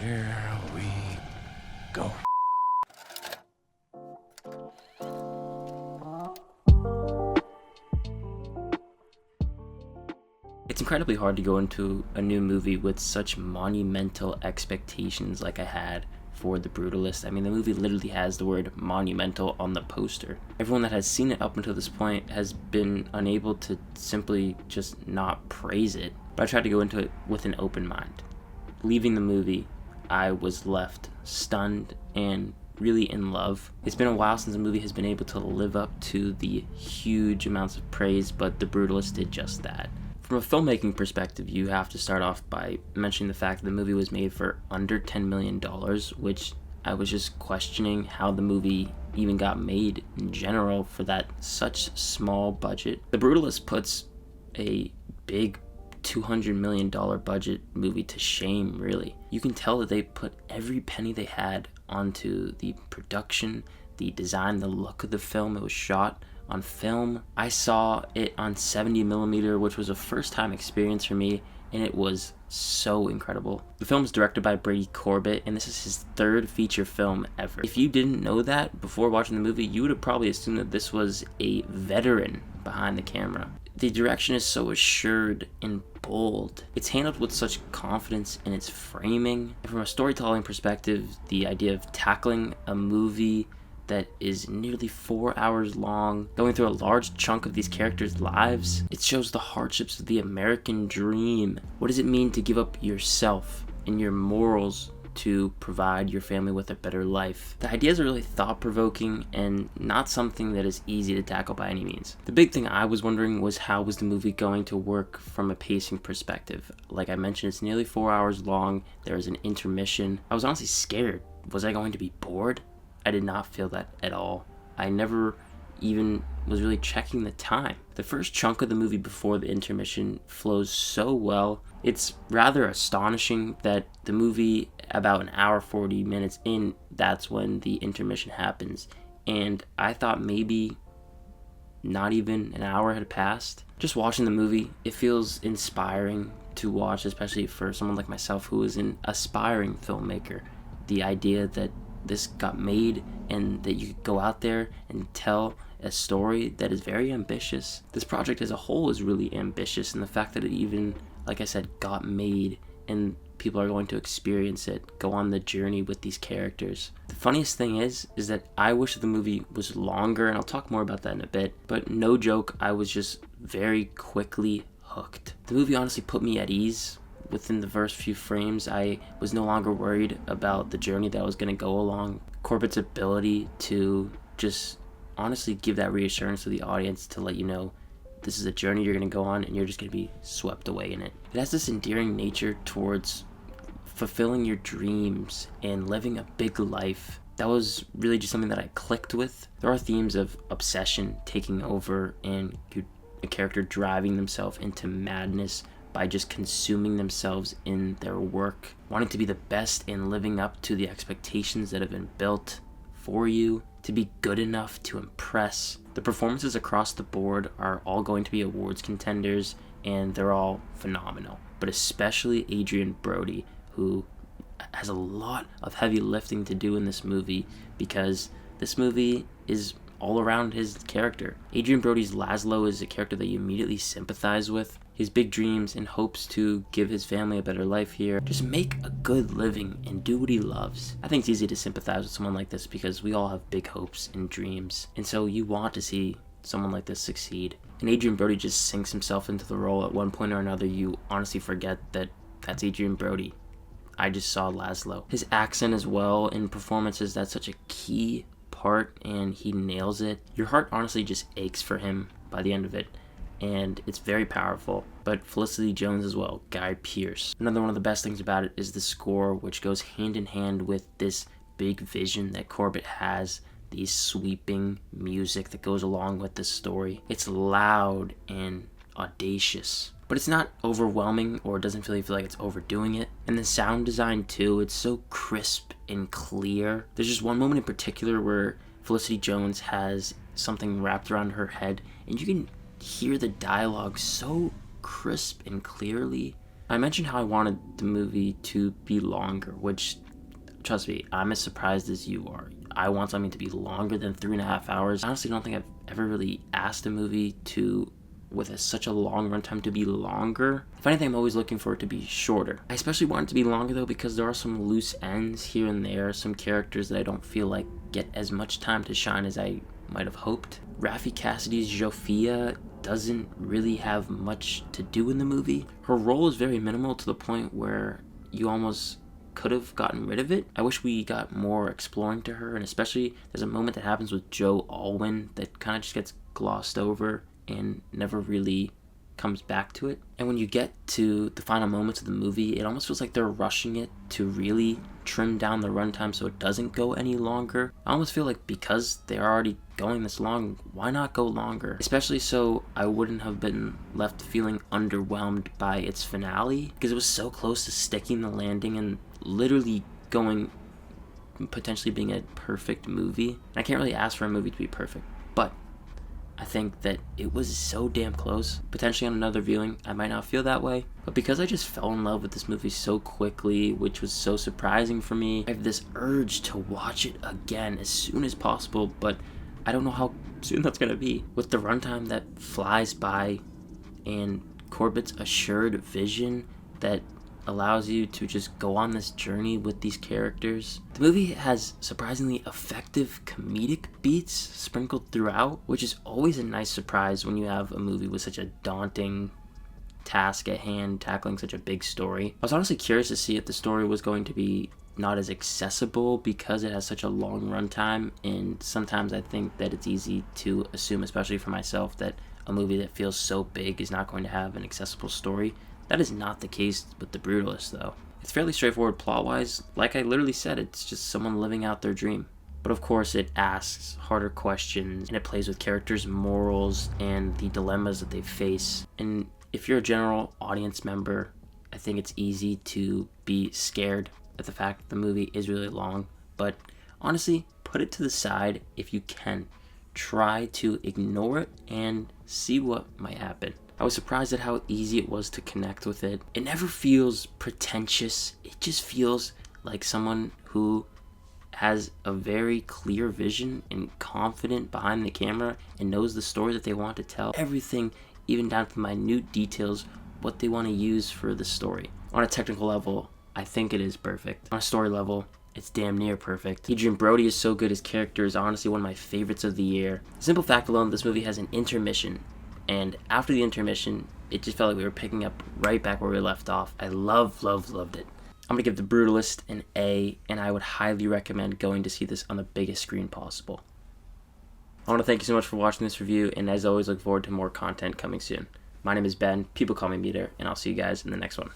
Here we go. It's incredibly hard to go into a new movie with such monumental expectations like I had for The Brutalist. I mean, the movie literally has the word monumental on the poster. Everyone that has seen it up until this point has been unable to simply just not praise it. But I tried to go into it with an open mind. Leaving the movie, I was left stunned and really in love. It's been a while since a movie has been able to live up to the huge amounts of praise, but The Brutalist did just that. From a filmmaking perspective, you have to start off by mentioning the fact that the movie was made for under $10 million, which I was just questioning how the movie even got made in general for that such small budget. The Brutalist puts a big $200 million budget movie to shame, really. You can tell that they put every penny they had onto the production, the design, the look of the film. It was shot on film. I saw it on 70mm, which was a first-time experience for me, and it was so incredible. The film is directed by Brody, and this is his third feature film ever. If you didn't know that before watching the movie, you would have probably assumed that this was a veteran behind the camera. The direction is so assured and bold. It's handled with such confidence in its framing. And from a storytelling perspective, the idea of tackling a movie that is nearly 4 hours long, going through a large chunk of these characters' lives. It shows the hardships of the American dream. What does it mean to give up yourself and your morals to provide your family with a better life? The ideas are really thought-provoking and not something that is easy to tackle by any means. The big thing I was wondering was how was the movie going to work from a pacing perspective. Like I mentioned, it's nearly 4 hours long. There is an intermission. I was honestly scared. Was I going to be bored? I did not feel that at all. I never even was really checking the time. The first chunk of the movie before the intermission flows so well. It's rather astonishing that the movie, about an hour 40 minutes in, that's when the intermission happens. And I thought maybe not even an hour had passed. Just watching the movie, it feels inspiring to watch, especially for someone like myself who is an aspiring filmmaker. The idea that this got made and that you could go out there and tell a story that is very ambitious. This project as a whole is really ambitious, and the fact that it even, like I said, got made and people are going to experience it, go on the journey with these characters. The funniest thing is that I wish the movie was longer, and I'll talk more about that in a bit, but no joke, I was just very quickly hooked. The movie honestly put me at ease. Within the first few frames, I was no longer worried about the journey that I was going to go along. Corbett's ability to just honestly give that reassurance to the audience to let you know this is a journey you're going to go on and you're just going to be swept away in it. It has this endearing nature towards fulfilling your dreams and living a big life. That was really just something that I clicked with. There are themes of obsession taking over and a character driving themselves into madness by just consuming themselves in their work, wanting to be the best and living up to the expectations that have been built for you, to be good enough to impress. The performances across the board are all going to be awards contenders, and they're all phenomenal. But especially Adrien Brody, who has a lot of heavy lifting to do in this movie, because this movie is all around his character. Adrien Brody's László is a character that you immediately sympathize with. His big dreams and hopes to give his family a better life here. Just make a good living and do what he loves. I think it's easy to sympathize with someone like this because we all have big hopes and dreams. And so you want to see someone like this succeed. And Adrien Brody just sinks himself into the role. At one point or another, you honestly forget that that's Adrien Brody. I just saw László. His accent as well in performances, that's such a key part, and he nails it. Your heart honestly just aches for him by the end of it, and it's very powerful. But Felicity Jones as well, Guy Pearce. Another one of the best things about it is the score, which goes hand in hand with this big vision that Corbett has, the sweeping music that goes along with this story. It's loud and audacious, but it's not overwhelming or doesn't really feel like it's overdoing it. And the sound design too, it's so crisp and clear. There's just one moment in particular where Felicity Jones has something wrapped around her head, and you can hear the dialogue so crisp and clearly. I mentioned how I wanted the movie to be longer, which, trust me, I'm as surprised as you are. I want something to be longer than 3.5 hours. I honestly don't think I've ever really asked a movie with such a long runtime to be longer. If anything, I'm always looking for it to be shorter. I especially want it to be longer though because there are some loose ends here and there, some characters that I don't feel like get as much time to shine as I might have hoped. Raffi Cassidy's Jofia doesn't really have much to do in the movie. Her role is very minimal to the point where you almost could have gotten rid of it. I wish we got more exploring to her, and especially there's a moment that happens with Joe Alwyn that kind of just gets glossed over and never really comes back to it. And when you get to the final moments of the movie, it almost feels like they're rushing it to really trim down the runtime so it doesn't go any longer. I almost feel like because they're already going this long, why not go longer? Especially so I wouldn't have been left feeling underwhelmed by its finale, because it was so close to sticking the landing and literally potentially being a perfect movie. And I can't really ask for a movie to be perfect, but I think that it was so damn close. Potentially on another viewing, I might not feel that way. But because I just fell in love with this movie so quickly, which was so surprising for me, I have this urge to watch it again as soon as possible, but I don't know how soon that's going to be. With the runtime that flies by and Corbett's assured vision that allows you to just go on this journey with these characters. The movie has surprisingly effective comedic beats sprinkled throughout, which is always a nice surprise when you have a movie with such a daunting task at hand, tackling such a big story. I was honestly curious to see if the story was going to be not as accessible because it has such a long runtime, and sometimes I think that it's easy to assume, especially for myself, that a movie that feels so big is not going to have an accessible story. That is not the case with The Brutalist, though. It's fairly straightforward plot-wise. Like I literally said, it's just someone living out their dream. But of course, it asks harder questions, and it plays with characters' morals and the dilemmas that they face. And if you're a general audience member, I think it's easy to be scared at the fact that the movie is really long. But honestly, put it to the side if you can. Try to ignore it and see what might happen. I was surprised at how easy it was to connect with it. It never feels pretentious. It just feels like someone who has a very clear vision and confident behind the camera and knows the story that they want to tell. Everything, even down to minute details, what they want to use for the story. On a technical level, I think it is perfect. On a story level, it's damn near perfect. Adrien Brody is so good. His character is honestly one of my favorites of the year. Simple fact alone, this movie has an intermission. And after the intermission, it just felt like we were picking up right back where we left off. I loved it. I'm going to give The Brutalist an A, and I would highly recommend going to see this on the biggest screen possible. I want to thank you so much for watching this review, and as always, look forward to more content coming soon. My name is Ben, people call me Meter, and I'll see you guys in the next one.